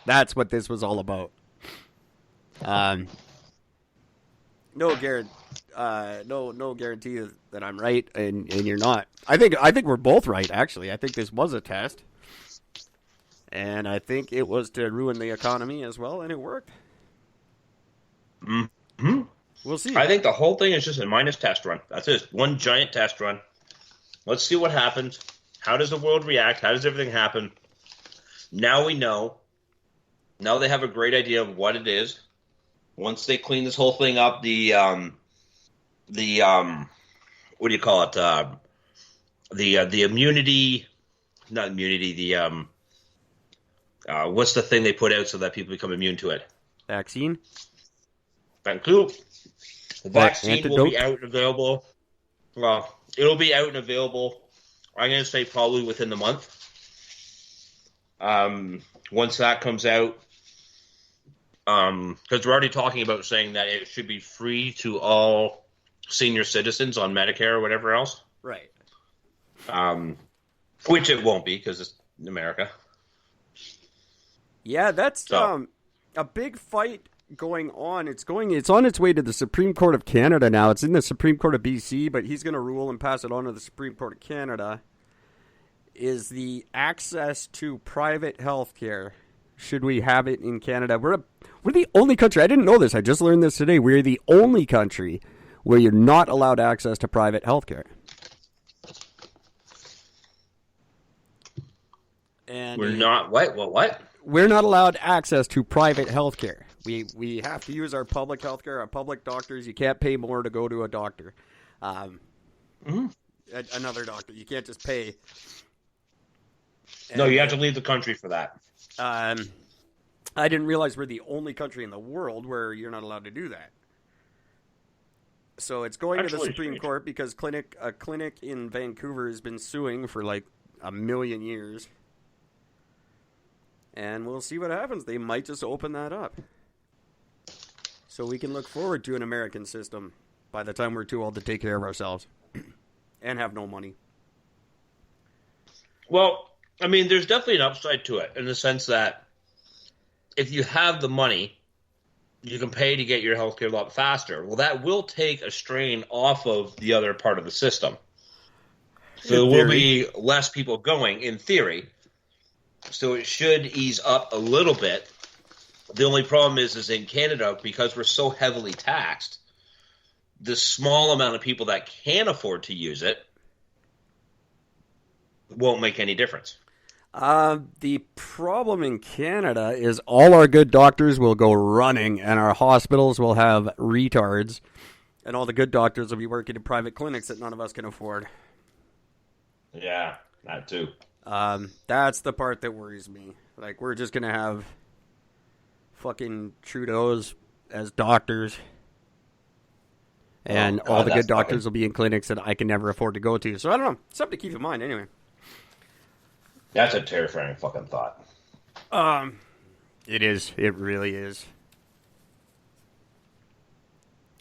That's what this was all about. No guarantee that I'm right and you're not. I think we're both right, actually. I think this was a test. And I think it was to ruin the economy as well, and it worked. Mm-hmm. We'll see. I think the whole thing is just a minus test run. That's it. One giant test run. Let's see what happens. How does the world react? How does everything happen? Now we know. Now they have a great idea of what it is. Once they clean this whole thing up, what do you call it? The immunity, not immunity. What's the thing they put out so that people become immune to it? Vaccine. Thank you. The vaccine antidote? will be out and available. Well, it'll be out and available. I'm going to say probably within the month. Once that comes out, because we're already talking about saying that it should be free to all senior citizens on Medicare or whatever else. Right. Which it won't be because it's America. Yeah, that's a big fight going on. It's on its way to the Supreme Court of Canada now. It's in the Supreme Court of BC, but he's going to rule and pass it on to the Supreme Court of Canada. Is the access to private health care. Should we have it in Canada? We're the only country. I didn't know this. I just learned this today. We're the only country where you're not allowed access to private health care. And we're not what? What? We're not allowed access to private health care. We have to use our public health care, our public doctors. You can't pay more to go to a doctor. Another doctor. You can't just pay. No, you have to leave the country for that. I didn't realize we're the only country in the world where you're not allowed to do that. So it's going to the Supreme Court because a clinic in Vancouver has been suing for like 1 million years. And we'll see what happens. They might just open that up. So we can look forward to an American system by the time we're too old to take care of ourselves and have no money. Well, I mean, there's definitely an upside to it in the sense that if you have the money, you can pay to get your healthcare a lot faster. Well, that will take a strain off of the other part of the system. So there will be less people going, in theory. So it should ease up a little bit. The only problem is in Canada, because we're so heavily taxed, the small amount of people that can afford to use it won't make any difference. The problem in Canada is all our good doctors will go running and our hospitals will have retards and all the good doctors will be working in private clinics that none of us can afford. Yeah, that too. That's the part that worries me. Like, we're just going to have fucking Trudeau's as doctors and all the good doctors will be in clinics that I can never afford to go to. So I don't know. Something to keep in mind anyway. That's a terrifying fucking thought. It is. It really is.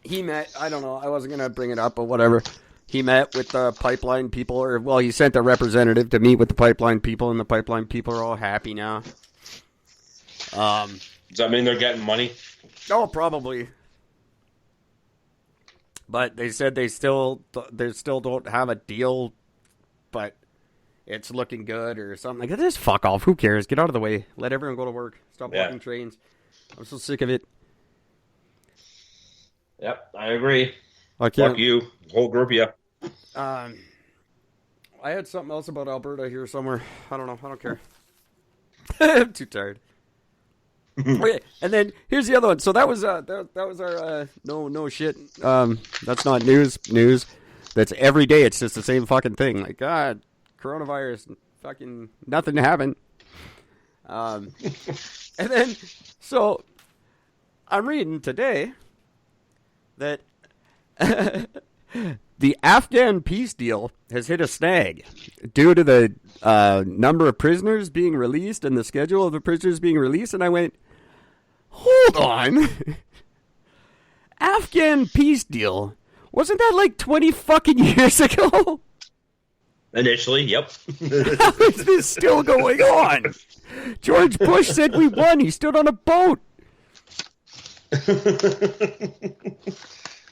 He met, I don't know, I wasn't going to bring it up, but whatever. He met with the pipeline people, he sent a representative to meet with the pipeline people, and the pipeline people are all happy now. Does that mean they're getting money? Oh, probably. But they said they still don't have a deal, but it's looking good or something like that. Just fuck off. Who cares? Get out of the way. Let everyone go to work. Stop walking trains. I'm so sick of it. Yep, I agree. Fuck you. Whole group of you. I had something else about Alberta here somewhere. I don't know. I don't care. I'm too tired. Okay, and then here's the other one. So that was our no shit. That's not news. That's every day. It's just the same fucking thing. Like, God, coronavirus, fucking nothing happened. And then so I'm reading today that the Afghan peace deal has hit a snag due to the number of prisoners being released and the schedule of the prisoners being released. And I went, hold on. Afghan peace deal? Wasn't that like 20 fucking years ago? Initially, yep. Is this still going on? George Bush said we won. He stood on a boat.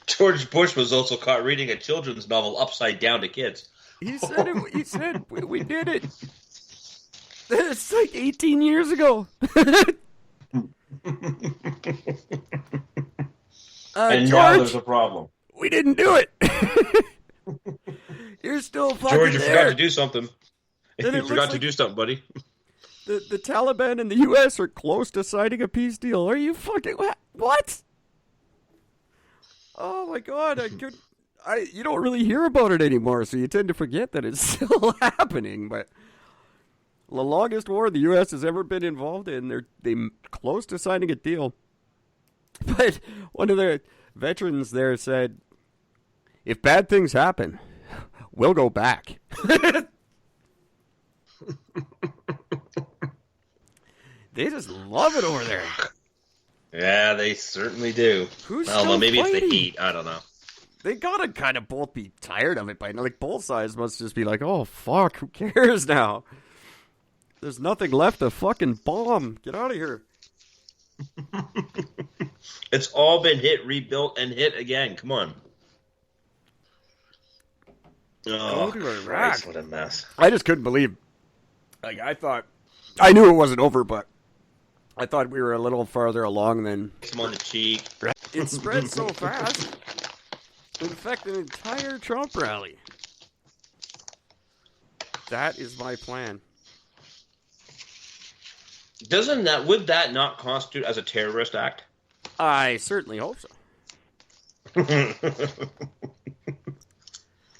George Bush was also caught reading a children's novel upside down to kids. He said it. He said we did it. It's like 18 years ago. And George, now there's a problem. we didn't do it. You're still fucking George, you there. forgot to do something. Then You it forgot looks to do something, buddy. The Taliban and the U.S. are close to signing a peace deal. Are you fucking what? Oh my god! You don't really hear about it anymore, so you tend to forget that it's still happening. But the longest war the U.S. has ever been involved in, they're close to signing a deal. But one of the veterans there said, "If bad things happen, we'll go back." They just love it over there. Yeah, they certainly do. Who's I don't know, still maybe fighting? it's the heat. I don't know. They gotta kind of both be tired of it by now. Like, both sides must just be like, oh, fuck, who cares now? There's nothing left to fucking bomb. Get out of here. It's all been hit, rebuilt, and hit again. Come on. Oh, Go to Iraq. Christ, what a mess. I just couldn't believe. Like, I knew it wasn't over, but I thought we were a little farther along than. Some on the cheek. It spread so fast. Infect an entire Trump rally. That is my plan. Would that not constitute as a terrorist act? I certainly hope so.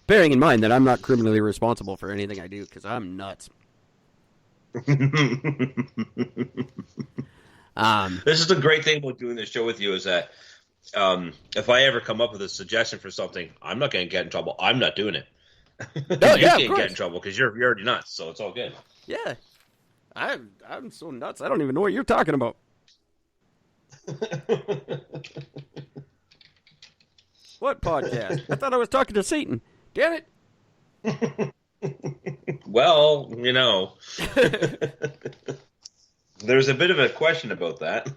Bearing in mind that I'm not criminally responsible for anything I do, because I'm nuts. This is the great thing about doing this show with you is that if I ever come up with a suggestion for something, I'm not going to get in trouble. I'm not doing it. No, You yeah, can't get in trouble because you're already nuts, so it's all good. Yeah. I'm so nuts, I don't even know what you're talking about. What podcast? I thought I was talking to Satan. Damn it. Well, there's a bit of a question about that.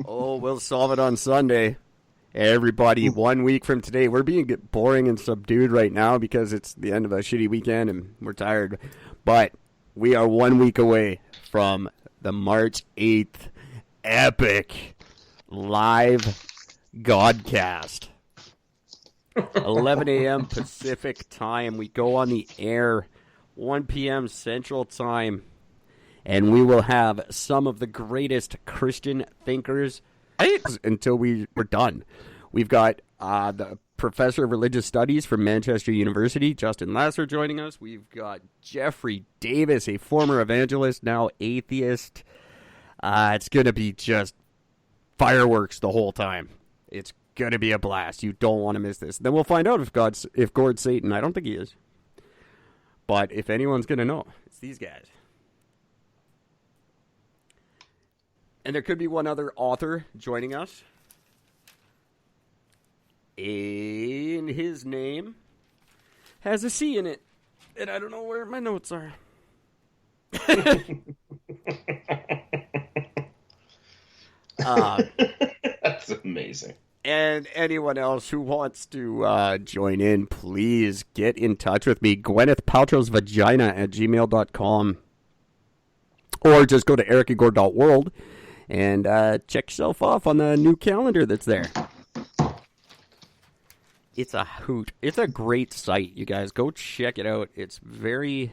Oh, we'll solve it on Sunday. Everybody, 1 week from today. We're being boring and subdued right now because it's the end of a shitty weekend and we're tired. But we are 1 week away from the March 8th epic live Godcast. 11 a.m. Pacific time. We go on the air 1 p.m. Central time. And we will have some of the greatest Christian thinkers until we're done. We've got the professor of religious studies from Manchester University, Justin Lasser, joining us. We've got Jeffrey Davis, a former evangelist, now atheist. It's going to be just fireworks the whole time. It's going to be a blast. You don't want to miss this. Then we'll find out if Gord's Satan. I don't think he is. But if anyone's going to know, it's these guys. And there could be one other author joining us. And his name has a C in it. And I don't know where my notes are. That's amazing. And anyone else who wants to join in, please get in touch with me. Gwyneth Paltrow's Vagina at gmail.com. Or just go to ericandgord.world and check yourself off on the new calendar that's there. It's a hoot. It's a great site, you guys. Go check it out. It's very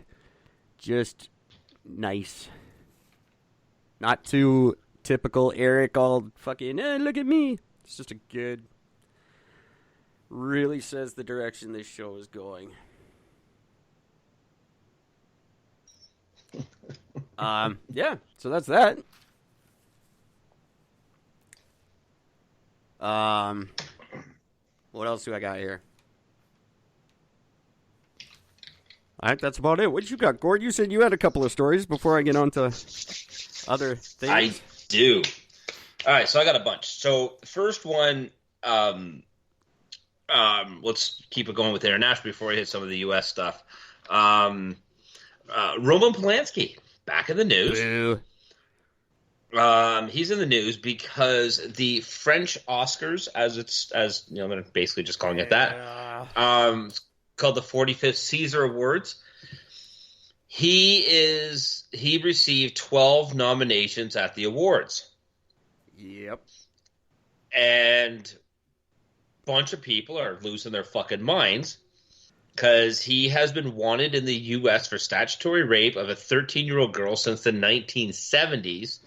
just nice. Not too typical Eric, all fucking, look at me. It's just a good, really says the direction this show is going. Yeah, so that's that. What else do I got here? I think that's about it. What you got, Gord? You said you had a couple of stories before I get on to other things. I do. All right, so I got a bunch. So first one, let's keep it going with international before I hit some of the U.S. stuff. Roman Polanski back in the news. Boo. He's in the news because the French Oscars, as you know, I'm going to basically just calling it that. It's called the 45th Caesar Awards. He received 12 nominations at the awards. Yep. And a bunch of people are losing their fucking minds because he has been wanted in the U.S. for statutory rape of a 13-year-old girl since the 1970s.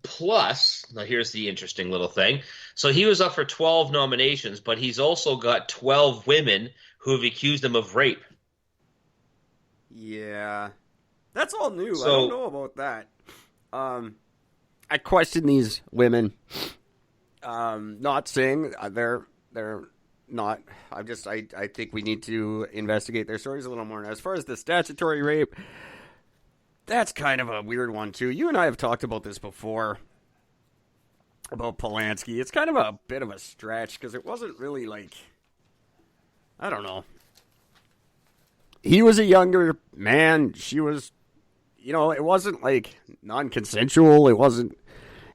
Plus, now here's the interesting little thing. So he was up for 12 nominations, but he's also got 12 women who have accused him of rape. Yeah. That's all new. So, I don't know about that. I question these women. Not saying they're not. I think we need to investigate their stories a little more. As far as the statutory rape, that's kind of a weird one too. You and I have talked about this before about Polanski. It's kind of a bit of a stretch because it wasn't really like, I don't know. He was a younger man. She was, it wasn't like non-consensual.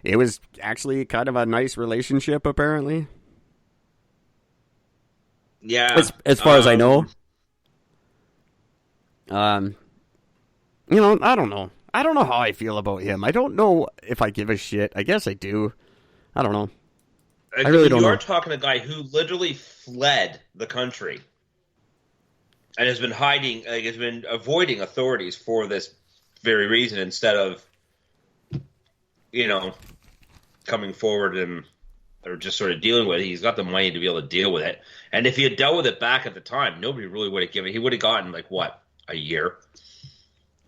It was actually kind of a nice relationship, apparently. Yeah. As far as I know. I don't know. I don't know how I feel about him. I don't know if I give a shit. I guess I do. I don't know. I really don't know. You're talking to a guy who literally fled the country and has been has been avoiding authorities for this very reason instead of, coming forward or just sort of dealing with it. He's got the money to be able to deal with it. And if he had dealt with it back at the time, nobody really would have given. He would have gotten a year.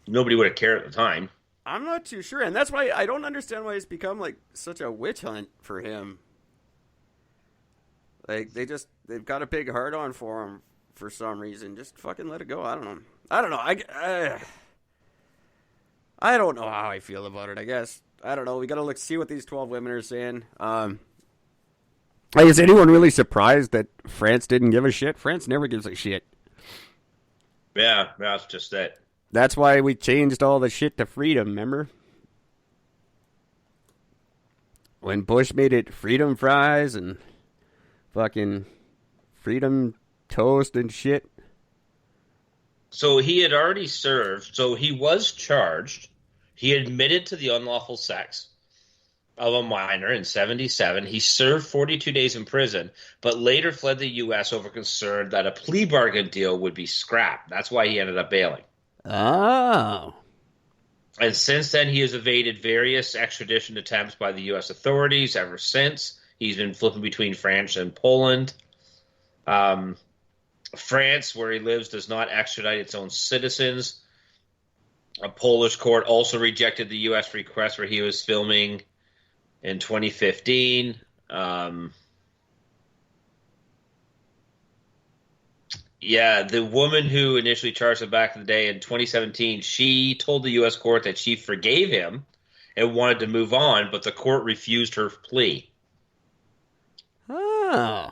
Nobody would have cared at the time. I'm not too sure, and that's why I don't understand why it's become such a witch hunt for him. They've got a big heart on for him for some reason. Just fucking let it go. I don't know. I don't know how I feel about it. I guess I don't know. We gotta see what these 12 women are saying. Is anyone really surprised that France didn't give a shit? France never gives a shit. Yeah, that's just it. That's why we changed all the shit to freedom, remember? When Bush made it freedom fries and fucking freedom toast and shit. So he had already served, so he was charged. He admitted to the unlawful sex of a minor in 1977. He served 42 days in prison, but later fled the U.S. over concern that a plea bargain deal would be scrapped. That's why he ended up bailing. Oh. And since then, he has evaded various extradition attempts by the U.S. authorities ever since. He's been flipping between France and Poland. France, where he lives, does not extradite its own citizens. A Polish court also rejected the U.S. request where he was filming in 2015. Yeah, the woman who initially charged him back in the day in 2017, she told the U.S. court that she forgave him and wanted to move on, but the court refused her plea. Oh.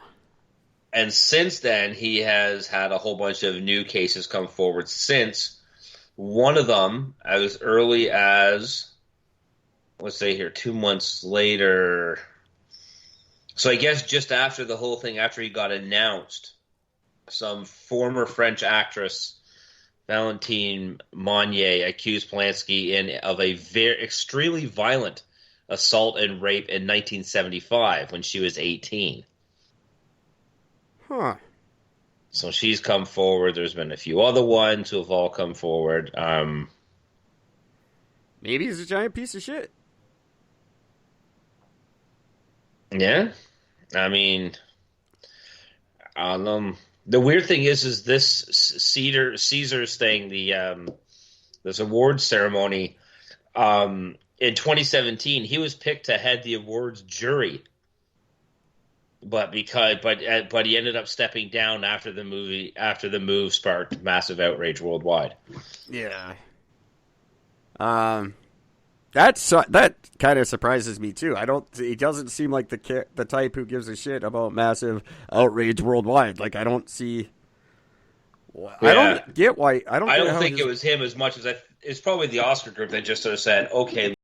And since then, he has had a whole bunch of new cases come forward since. One of them, as early as, let's say here, 2 months later. So I guess just after the whole thing, after he got announced, some former French actress, Valentine Monnier, accused Polanski of a very extremely violent assault and rape in 1975 when she was 18. Huh. So she's come forward. There's been a few other ones who have all come forward. Maybe he's a giant piece of shit. Yeah. I mean, the weird thing is this Caesar's thing, this awards ceremony, in 2017, he was picked to head the awards jury. But he ended up stepping down after the move sparked massive outrage worldwide. Yeah. That kind of surprises me too. He doesn't seem like the type who gives a shit about massive outrage worldwide. I don't see I don't get why. I don't. I get don't how think his- it was him as much as it's probably the Oscar group that just sort of said, okay,